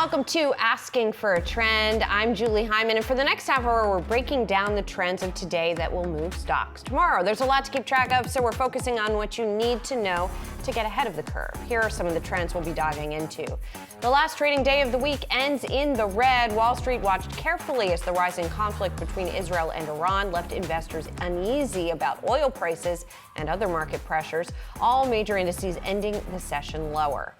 welcome to Asking for a Trend. I'm Julie Hyman, and for the next half hour, we're breaking down the trends of today that will move stocks tomorrow. There's a lot to keep track of, so we're focusing on what you need to know to get ahead of the curve. Here are some of the trends we'll be diving into. The last trading day of the week ends in the red. Wall Street watched carefully as the rising conflict between Israel and Iran left investors uneasy about oil prices and other market pressures, all major indices ending the session lower.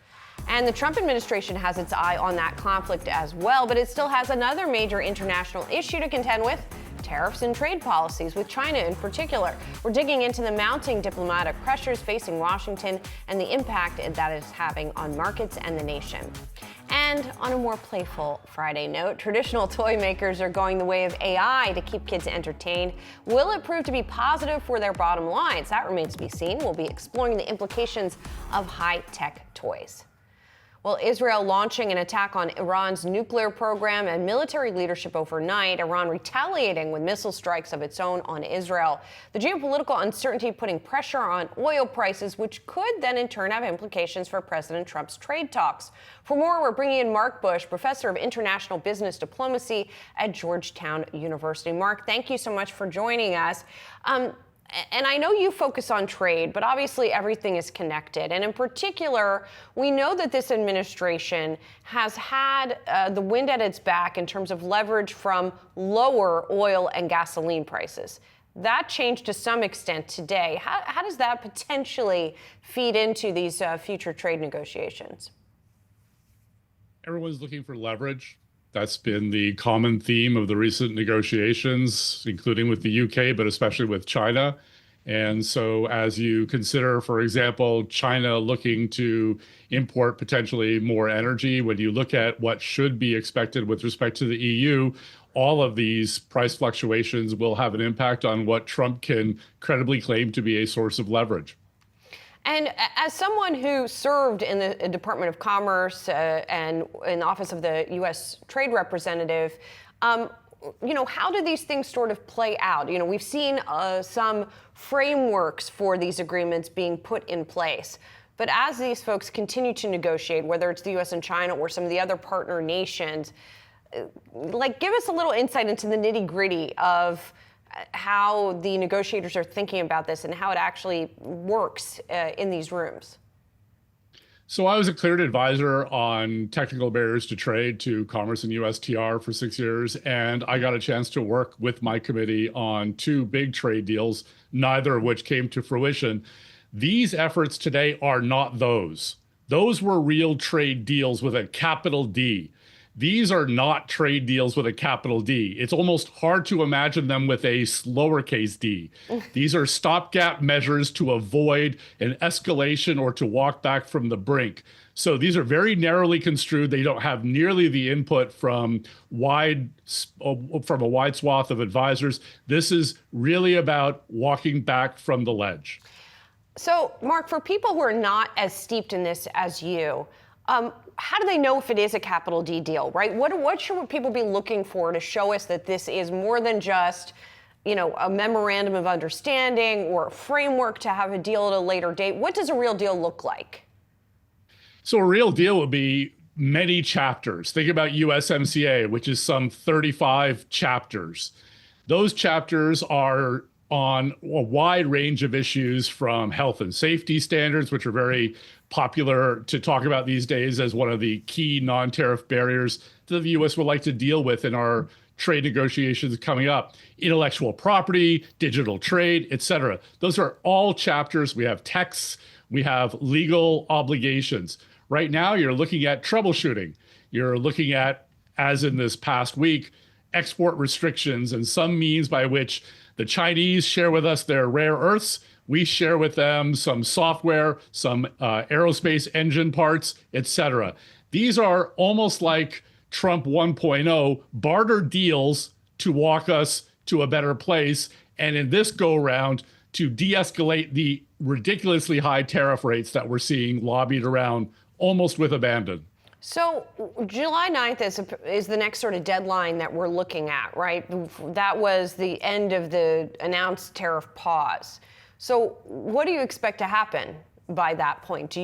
And the Trump administration has its eye on that conflict as well, but it still has another major international issue to contend with: tariffs and trade policies, with China in particular. We're digging into the mounting diplomatic pressures facing Washington and the impact that is having on markets and the nation. And on a more playful Friday note, traditional toy makers are going the way of AI to keep kids entertained. Will it prove to be positive for their bottom lines? That remains to be seen. We'll be exploring the implications of high-tech toys. Well, Israel launching an attack on Iran's nuclear program and military leadership overnight, Iran retaliating with missile strikes of its own on Israel. The geopolitical uncertainty putting pressure on oil prices, which could then in turn have implications for President Trump's trade talks. For more, we're bringing in Marc, professor of international business diplomacy at Georgetown University. Marc, thank you so much for joining us. And I know you focus on trade, but obviously everything is connected. And in particular, we know that this administration has had the wind at its back in terms of leverage from lower oil and gasoline prices. That changed to some extent today. How does that potentially feed into these future trade negotiations? Everyone's looking for leverage. That's been the common theme of the recent negotiations, including with the UK, but especially with China. And so as you consider, for example, China looking to import potentially more energy, when you look at what should be expected with respect to the EU, all of these price fluctuations will have an impact on what Trump can credibly claim to be a source of leverage. And as someone who served in the Department of Commerce and in the Office of the U.S. Trade Representative, how do these things sort of play out? We've seen some frameworks for these agreements being put in place. But as these folks continue to negotiate, whether it's the U.S. and China or some of the other partner nations, give us a little insight into the nitty-gritty of how the negotiators are thinking about this and how it actually works in these rooms. So I was a cleared advisor on technical barriers to trade to Commerce and USTR for 6 years, and I got a chance to work with my committee on two big trade deals, neither of which came to fruition. These efforts today are not those. Those were real trade deals with a capital D. These are not trade deals with a capital D. It's almost hard to imagine them with a lowercase d. These are stopgap measures to avoid an escalation or to walk back from the brink. So these are very narrowly construed. They don't have nearly the input from a wide swath of advisors. This is really about walking back from the ledge. So, Marc, for people who are not as steeped in this as you, how do they know if it is a capital D deal, right? What should people be looking for to show us that this is more than just, a memorandum of understanding or a framework to have a deal at a later date? What does a real deal look like? So a real deal would be many chapters. Think about USMCA, which is some 35 chapters. Those chapters are on a wide range of issues, from health and safety standards, which are very popular to talk about these days as one of the key non-tariff barriers that the U.S. would like to deal with in our trade negotiations coming up. Intellectual property, digital trade, et cetera. Those are all chapters. We have texts, we have legal obligations. Right now, you're looking at troubleshooting. You're looking at, as in this past week, export restrictions and some means by which the Chinese share with us their rare earths. We share with them some software, some aerospace engine parts, et cetera. These are almost like Trump 1.0 barter deals to walk us to a better place. And in this go round, to de-escalate the ridiculously high tariff rates that we're seeing lobbied around almost with abandon. So July 9th is the next sort of deadline that we're looking at, right? That was the end of the announced tariff pause. So what do you expect to happen by that point?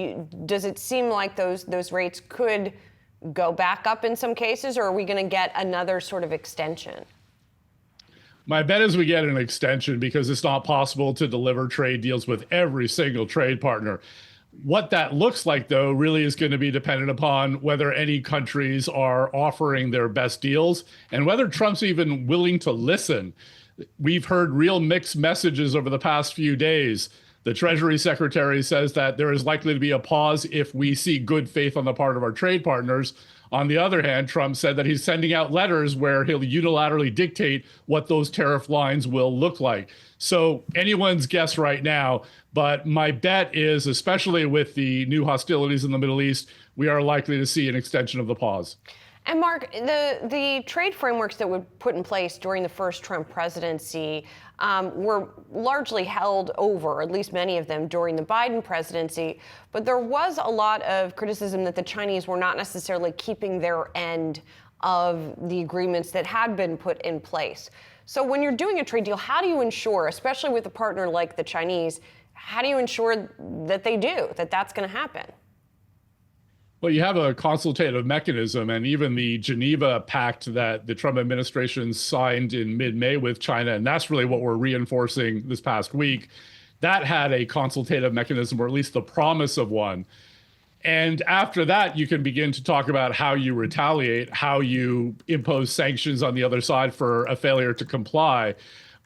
Does it seem like those rates could go back up in some cases, or are we going to get another sort of extension? My bet is we get an extension because it's not possible to deliver trade deals with every single trade partner. What that looks like, though, really is going to be dependent upon whether any countries are offering their best deals and whether Trump's even willing to listen. We've heard real mixed messages over the past few days. The Treasury Secretary says that there is likely to be a pause if we see good faith on the part of our trade partners. On the other hand, Trump said that he's sending out letters where he'll unilaterally dictate what those tariff lines will look like. So anyone's guess right now, but my bet is, especially with the new hostilities in the Middle East, we are likely to see an extension of the pause. And Marc, the trade frameworks that were put in place during the first Trump presidency were largely held over, at least many of them, during the Biden presidency. But there was a lot of criticism that the Chinese were not necessarily keeping their end of the agreements that had been put in place. So when you're doing a trade deal, how do you ensure, especially with a partner like the Chinese, how do you ensure that they do, that that's going to happen? Well, you have a consultative mechanism, and even the Geneva Pact that the Trump administration signed in mid-May with China, and that's really what we're reinforcing this past week, that had a consultative mechanism, or at least the promise of one. And after that, you can begin to talk about how you retaliate, how you impose sanctions on the other side for a failure to comply.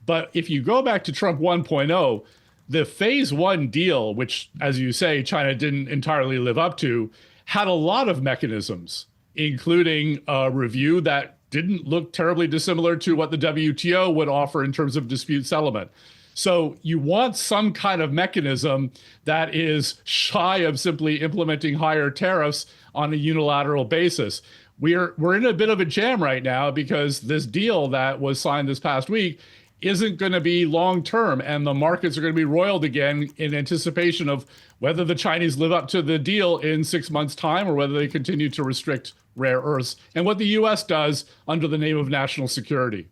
But if you go back to Trump 1.0, the phase one deal, which, as you say, China didn't entirely live up to, had a lot of mechanisms, including a review that didn't look terribly dissimilar to what the WTO would offer in terms of dispute settlement. So you want some kind of mechanism that is shy of simply implementing higher tariffs on a unilateral basis. We're in a bit of a jam right now because this deal that was signed this past week isn't going to be long term, and the markets are going to be roiled again in anticipation of whether the Chinese live up to the deal in 6 months' time or whether they continue to restrict rare earths, and what the U.S. does under the name of national security.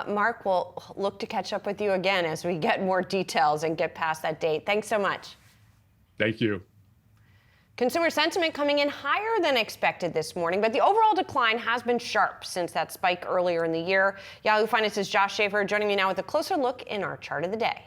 Marc, we'll look to catch up with you again as we get more details and get past that date. Thanks so much. Thank you. Consumer sentiment coming in higher than expected this morning, but the overall decline has been sharp since that spike earlier in the year. Yahoo Finance's Josh Schaefer joining me now with a closer look in our chart of the day.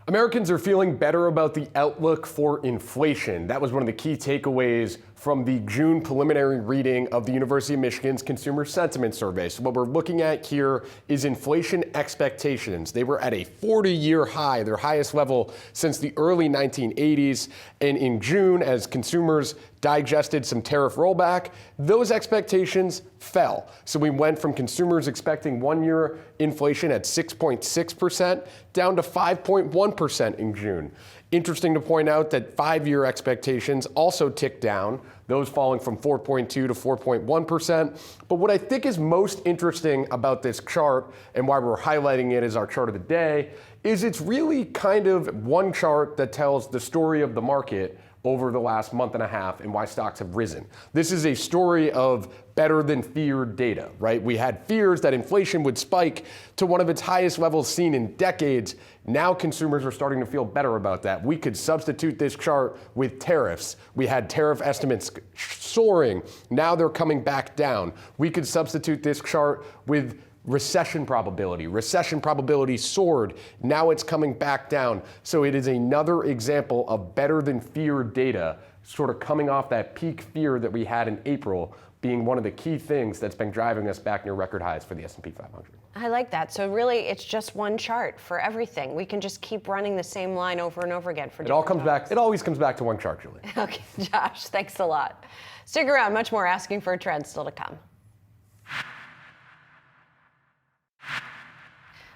Americans are feeling better about the outlook for inflation. That was one of the key takeaways from the June preliminary reading of the University of Michigan's Consumer Sentiment Survey. So what we're looking at here is inflation expectations. They were at a 40-year high, their highest level since the early 1980s. And in June, as consumers digested some tariff rollback, those expectations fell. So we went from consumers expecting one-year inflation at 6.6% down to 5.1% in June. Interesting to point out that 5-year expectations also ticked down, those falling from 4.2 to 4.1%. But what I think is most interesting about this chart and why we're highlighting it as our chart of the day is it's really kind of one chart that tells the story of the market over the last month and a half and why stocks have risen. This is a story of better than feared data, right? We had fears that inflation would spike to one of its highest levels seen in decades. Now consumers are starting to feel better about that. We could substitute this chart with tariffs. We had tariff estimates soaring. Now they're coming back down. We could substitute this chart with recession probability. Recession probability soared. Now it's coming back down. So it is another example of better than feared data, sort of coming off that peak fear that we had in April, being one of the key things that's been driving us back near record highs for the S&P 500. I like that. So really, it's just one chart for everything. We can just keep running the same line over and over again for it all comes back. It always comes back to one chart, Julie. Okay, Josh, thanks a lot. Stick around. Much more Asking for a Trend still to come.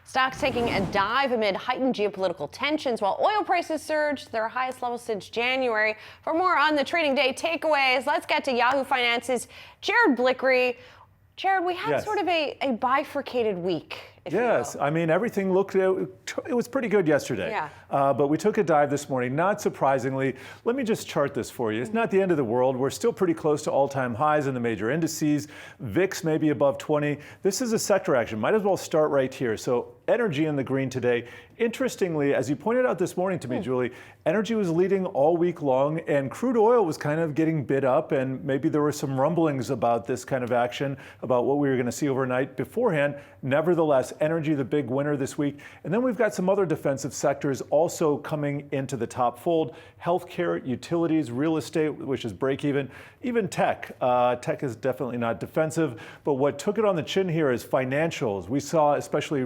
Stocks taking a dive amid heightened geopolitical tensions while oil prices surge to their highest level since January. For more on the trading day takeaways, let's get to Yahoo Finance's Jared Blickery. Jared, we had sort of a bifurcated week. Yes, I mean, everything looked, it was pretty good yesterday. Yeah. But we took a dive this morning, not surprisingly. Let me just chart this for you. It's not the end of the world. We're still pretty close to all-time highs in the major indices. VIX may be above 20. This is a sector action. Might as well start right here. So energy in the green today. Interestingly, as you pointed out this morning to me, Julie, energy was leading all week long, and crude oil was kind of getting bid up, and maybe there were some rumblings about this kind of action, about what we were going to see overnight beforehand. Nevertheless, energy the big winner this week. And then we've got some other defensive sectors also coming into the top fold. Healthcare, utilities, real estate, which is break even tech. Tech is definitely not defensive, but what took it on the chin here is financials. We saw especially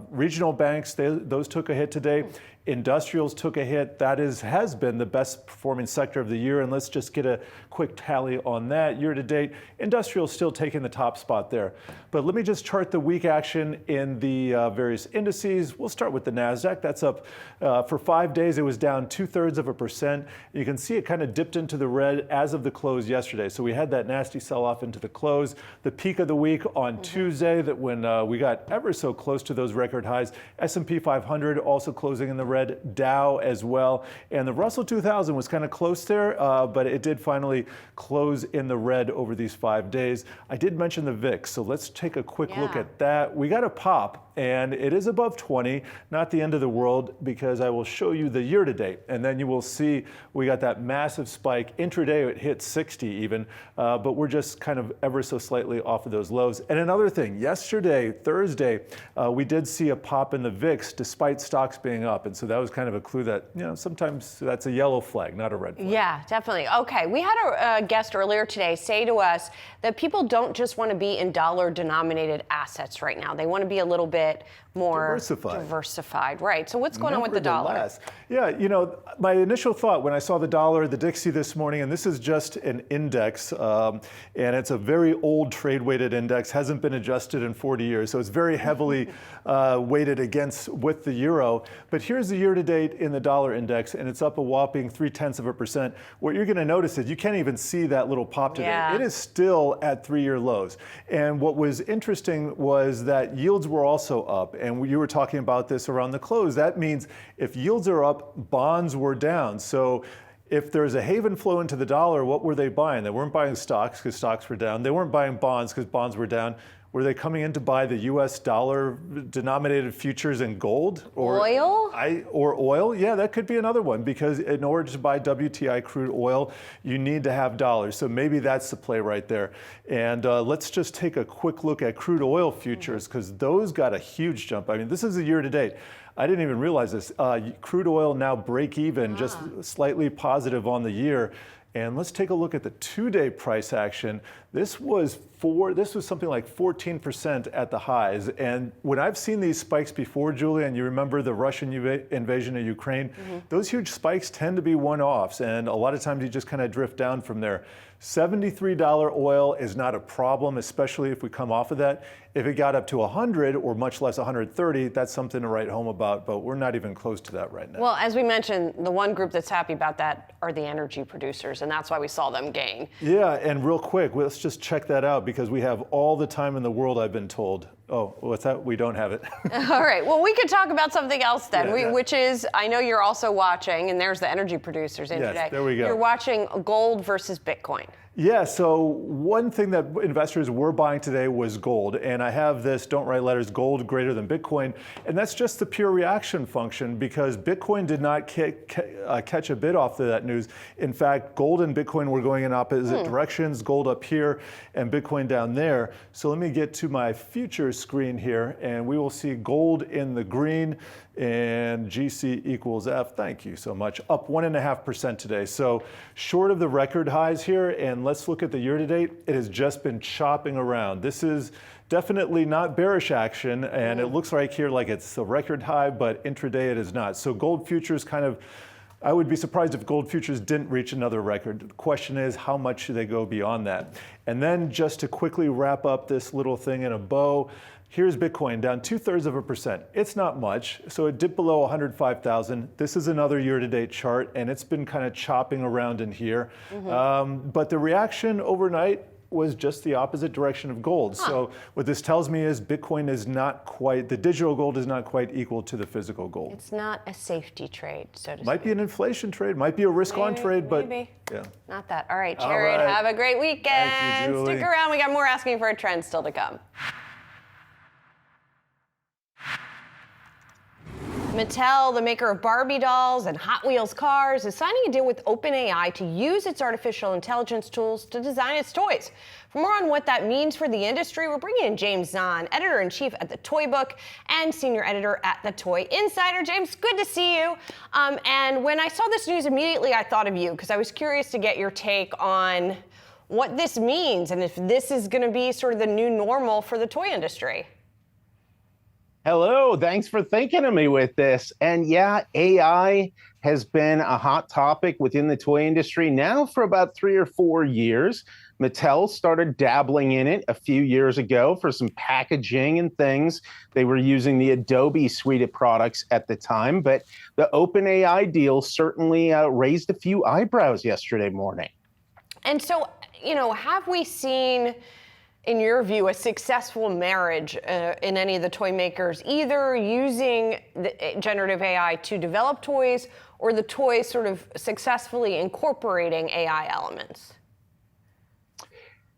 regional banks, those took a hit today. Industrials took a hit. That has been the best performing sector of the year. And let's just get a quick tally on that. Year to date, industrials still taking the top spot there. But let me just chart the week action in the various indices. We'll start with the Nasdaq. That's up for 5 days. It was down 2/3%. You can see it kind of dipped into the red as of the close yesterday. So we had that nasty sell-off into the close. The peak of the week on Tuesday, that when we got ever so close to those record highs. S&P 500 also closing in the red, Dow as well. And the Russell 2000 was kind of close there, but it did finally close in the red over these 5 days. I did mention the VIX, so let's take a quick look at that. We got a pop, and it is above 20, not the end of the world, because I will show you the year to date, and then you will see we got that massive spike. Intraday, it hit 60 even, but we're just kind of ever so slightly off of those lows. And another thing, yesterday, Thursday, we did see a pop in the VIX despite stocks being up, and so that was kind of a clue that, sometimes that's a yellow flag, not a red flag. Yeah, definitely. Okay, we had a guest earlier today say to us that people don't just want to be in dollar-denominated assets right now. They want to be a little bit more diversified. Right. So what's going on with the dollar? Yeah, my initial thought when I saw the dollar, the Dixie this morning, and this is just an index, and it's a very old trade-weighted index, hasn't been adjusted in 40 years, so it's very heavily weighted with the euro. But here's the year-to-date in the dollar index, and it's up a whopping 0.3%. What you're going to notice is you can't even see that little pop today. Yeah. It is still at 3-year lows. And what was interesting was that yields were also up. And you were talking about this around the close. That means if yields are up, bonds were down. So if there's a haven flow into the dollar, what were they buying? They weren't buying stocks because stocks were down. They weren't buying bonds because bonds were down. Were they coming in to buy the U.S. dollar-denominated futures in gold? Or oil? Or oil? Yeah, that could be another one, because in order to buy WTI crude oil, you need to have dollars. So maybe that's the play right there. And let's just take a quick look at crude oil futures, because those got a huge jump. I mean, this is a year to date. I didn't even realize this. Crude oil now break even, just slightly positive on the year. And let's take a look at the 2-day price action. This was something like 14% at the highs. And when I've seen these spikes before, Julie, and you remember the Russian invasion of Ukraine, those huge spikes tend to be one-offs. And a lot of times you just kind of drift down from there. $73 oil is not a problem, especially if we come off of that. If it got up to 100 or much less 130, that's something to write home about, but we're not even close to that right now. Well, as we mentioned, the one group that's happy about that are the energy producers, and that's why we saw them gain. Yeah, and real quick, let's just check that out, because we have all the time in the world, I've been told. Oh, what's that? We don't have it. All right. Well, we could talk about something else then, which is, I know you're also watching, and there's the energy producers in today. There we go. You're watching gold versus Bitcoin. Yeah, so one thing that investors were buying today was gold. And I have this, don't write letters, gold greater than Bitcoin. And that's just the pure reaction function, because Bitcoin did not catch a bid off of that news. In fact, gold and Bitcoin were going in opposite directions, gold up here and Bitcoin down there. So let me get to my futures screen here, and we will see gold in the green and GC equals F. Thank you so much. Up 1.5% today. So short of the record highs here. And let's look at the year to date. It has just been chopping around. This is definitely not bearish action. And it looks like here like it's a record high, but intraday it is not. So gold futures kind of, I would be surprised if gold futures didn't reach another record. The question is, how much should they go beyond that? And then just to quickly wrap up this little thing in a bow, here's Bitcoin down 2/3%. It's not much, so it dipped below 105,000. This is another year-to-date chart, and it's been kind of chopping around in here. But the reaction overnight was just the opposite direction of gold. So what this tells me is Bitcoin is not quite, the digital gold is not quite equal to the physical gold. It's not a safety trade, so to speak. Might be an inflation trade, might be a risk-on trade, but yeah. Not that. All right, Jared, have a great weekend. Thank you, Julie. Stick around, we got more Asking for a Trend still to come. Mattel, the maker of Barbie dolls and Hot Wheels cars, is signing a deal with OpenAI to use its artificial intelligence tools to design its toys. For more on what that means for the industry, we're bringing in James Zahn, editor-in-chief at The Toy Book and senior editor at The Toy Insider. James, good to see you. And when I saw this news, immediately I thought of you because I was curious to get your take on what this means and if this is going to be sort of the new normal for the toy industry. Hello, thanks for thinking of me with this. And yeah, AI has been a hot topic within the toy industry now for about 3 or 4 years. Mattel started dabbling in it a few years ago for some packaging and things. They were using the Adobe suite of products at the time, but the OpenAI deal certainly raised a few eyebrows yesterday morning. And so, have we seen, in your view, a successful marriage in any of the toy makers, either using the generative AI to develop toys or the toys sort of successfully incorporating AI elements?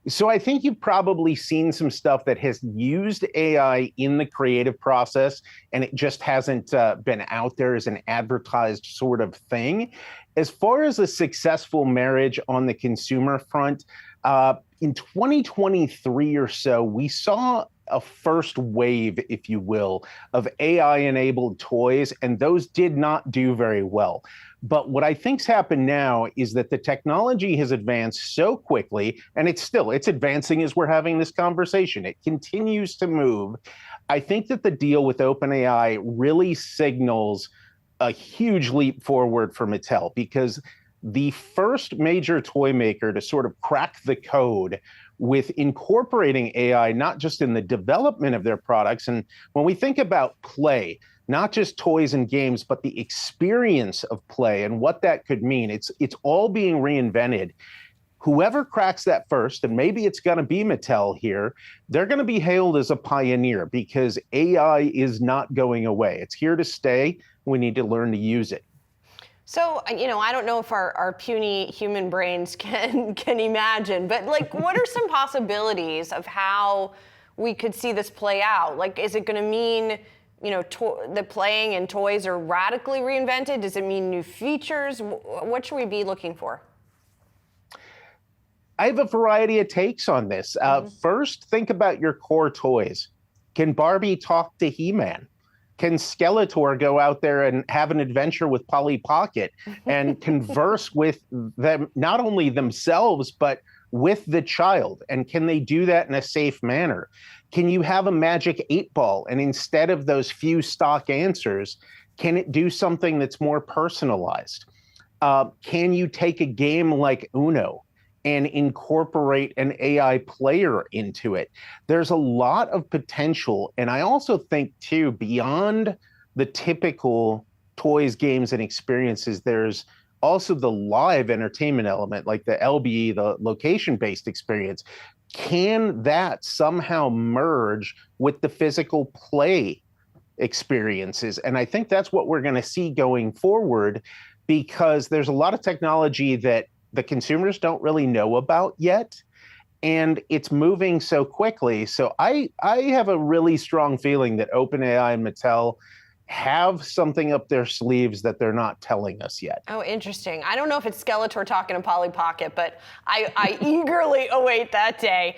So I think you've probably seen some stuff that has used AI in the creative process, and it just hasn't been out there as an advertised sort of thing. As far as a successful marriage on the consumer front, in 2023 or so, we saw a first wave, if you will, of AI-enabled toys, and those did not do very well. But what I think's happened now is that the technology has advanced so quickly, and it's advancing as we're having this conversation. It continues to move. I think that the deal with OpenAI really signals a huge leap forward for Mattel, because the first major toy maker to sort of crack the code with incorporating AI, not just in the development of their products. And when we think about play, not just toys and games, but the experience of play and what that could mean, it's all being reinvented. Whoever cracks that first, and maybe it's going to be Mattel here, they're going to be hailed as a pioneer because AI is not going away. It's here to stay. We need to learn to use it. So, I don't know if our puny human brains can imagine, but what are some possibilities of how we could see this play out? Is it going to mean, the playing and toys are radically reinvented? Does it mean new features? What should we be looking for? I have a variety of takes on this. First, think about your core toys. Can Barbie talk to He-Man? Can Skeletor go out there and have an adventure with Polly Pocket and converse with them, not only themselves, but with the child? And can they do that in a safe manner? Can you have a magic 8-ball, and instead of those few stock answers, can it do something that's more personalized? Can you take a game like Uno and incorporate an AI player into it? There's a lot of potential. And I also think, too, beyond the typical toys, games, and experiences, there's also the live entertainment element, like the LBE, the location-based experience. Can that somehow merge with the physical play experiences? And I think that's what we're going to see going forward, because there's a lot of technology that the consumers don't really know about yet, and it's moving so quickly. So I have a really strong feeling that OpenAI and Mattel have something up their sleeves that they're not telling us yet. Oh, interesting. I don't know if it's Skeletor talking to Polly Pocket, but I eagerly await that day.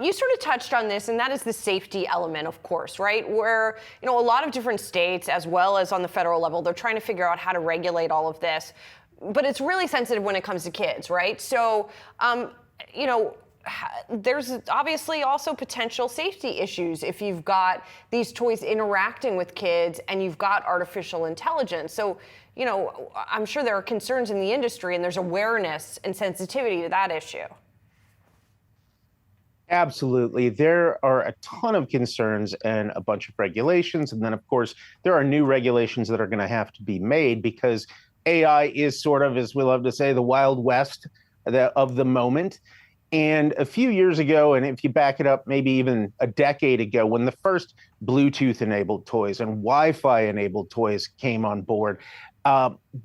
You sort of touched on this, and that is the safety element, of course, right? Where, a lot of different states, as well as on the federal level, they're trying to figure out how to regulate all of this. But it's really sensitive when it comes to kids, right? So, there's obviously also potential safety issues if you've got these toys interacting with kids and you've got artificial intelligence. So, I'm sure there are concerns in the industry, and there's awareness and sensitivity to that issue. Absolutely. There are a ton of concerns and a bunch of regulations. And then, of course, there are new regulations that are going to have to be made, because AI is sort of, as we love to say, the Wild West of the moment. And a few years ago, and if you back it up, maybe even a decade ago, when the first Bluetooth-enabled toys and Wi-Fi-enabled toys came on board,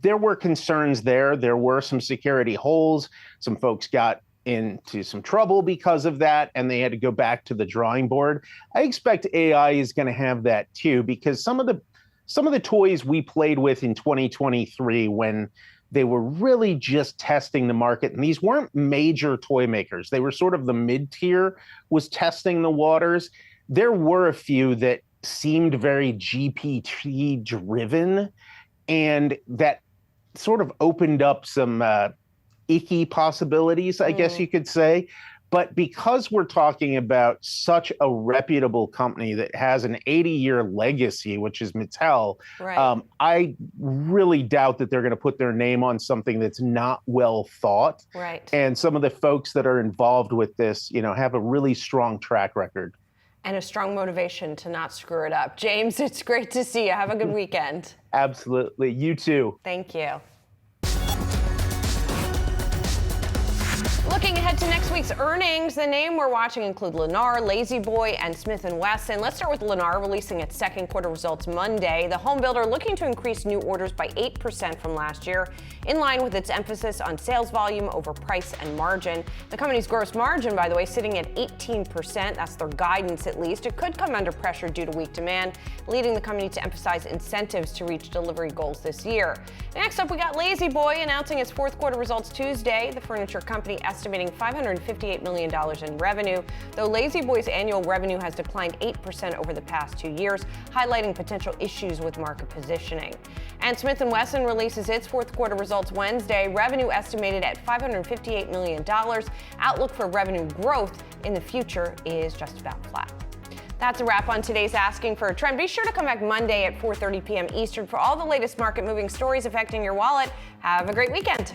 there were concerns there. There were some security holes. Some folks got into some trouble because of that, and they had to go back to the drawing board. I expect AI is going to have that too, because some of the some of the toys we played with in 2023 when they were really just testing the market. And these weren't major toy makers. They were sort of the mid-tier was testing the waters. There were a few that seemed very GPT driven, and that sort of opened up some icky possibilities, I guess you could say. But because we're talking about such a reputable company that has an 80-year legacy, which is Mattel, Right. I really doubt that they're going to put their name on something that's not well thought. Right. And some of the folks that are involved with this, have a really strong track record. And a strong motivation to not screw it up. James, it's great to see you. Have a good weekend. Absolutely. You too. Thank you. Looking ahead to next week's earnings, the name we're watching include Lennar, La-Z-Boy, and Smith & Wesson. Let's start with Lennar releasing its second quarter results Monday. The home builder looking to increase new orders by 8% from last year, in line with its emphasis on sales volume over price and margin. The company's gross margin, by the way, sitting at 18%. That's their guidance, at least. It could come under pressure due to weak demand, leading the company to emphasize incentives to reach delivery goals this year. Next up, we got La-Z-Boy announcing its fourth quarter results Tuesday. The furniture company estimating $558 million in revenue, though La-Z-Boy's annual revenue has declined 8% over the past 2 years, highlighting potential issues with market positioning. And Smith & Wesson releases its fourth quarter results Wednesday, revenue estimated at $558 million. Outlook for revenue growth in the future is just about flat. That's a wrap on today's Asking for a Trend. Be sure to come back Monday at 4:30 p.m. Eastern for all the latest market-moving stories affecting your wallet. Have a great weekend.